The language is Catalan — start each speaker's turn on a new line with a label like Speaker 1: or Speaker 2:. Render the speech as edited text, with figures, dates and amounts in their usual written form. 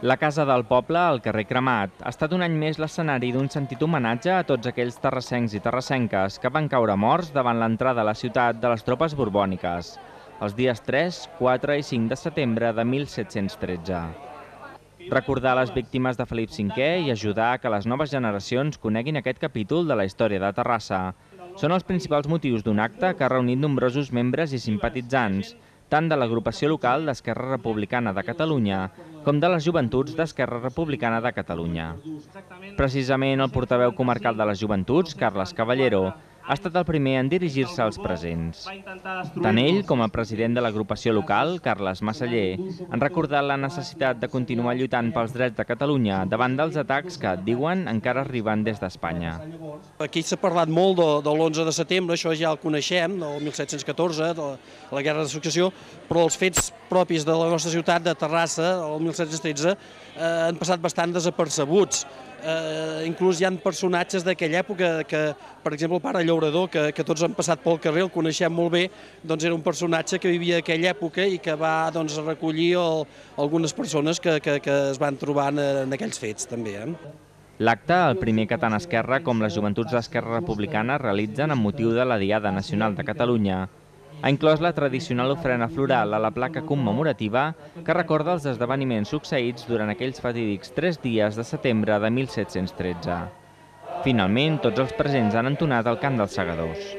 Speaker 1: La Casa del Poble, al carrer Cremat, ha estat un any més l'escenari d'un sentit homenatge a tots aquells terrassencs i terrassenques que van caure morts davant l'entrada a la ciutat de les tropes borbòniques, els dies 3, 4 i 5 de setembre de 1713. Recordar les víctimes de Felip V i ajudar a que les noves generacions coneguin aquest capítol de la història de Terrassa són els principals motius d'un acte que ha reunit nombrosos membres i simpatitzants, tant de l'agrupació local d'Esquerra Republicana de Catalunya com de les joventuts d'Esquerra Republicana de Catalunya. Precisament el portaveu comarcal de les joventuts, Carles Caballero, ha estat el primer en dirigir-se als presents. Tant ell com el president de l'agrupació local, Carles Massaller, han recordat la necessitat de continuar lluitant pels drets de Catalunya davant dels atacs que, diuen, encara arriben des d'Espanya.
Speaker 2: Aquí s'ha parlat molt de l'11 de setembre, això ja el coneixem, del 1714, de la Guerra de Successió, però els fets propis de la nostra ciutat, de Terrassa, el 1713, han passat bastant desapercebuts. Inclús hi ha personatges d'aquella època que, per exemple, el pare Llaurador, que tots han passat pel carrer, el coneixem molt bé, doncs era un personatge que vivia aquella època i que va recollir algunes persones que es van trobar en aquells fets també.
Speaker 1: L'acte, el primer que tant Esquerra com les joventuts d'Esquerra Republicana realitzen amb motiu de la Diada Nacional de Catalunya, ha inclòs la tradicional ofrena floral a la placa commemorativa que recorda els esdeveniments succeïts durant aquells fatídics 3 dies de setembre de 1713. Finalment, tots els presents han entonat el cant dels segadors.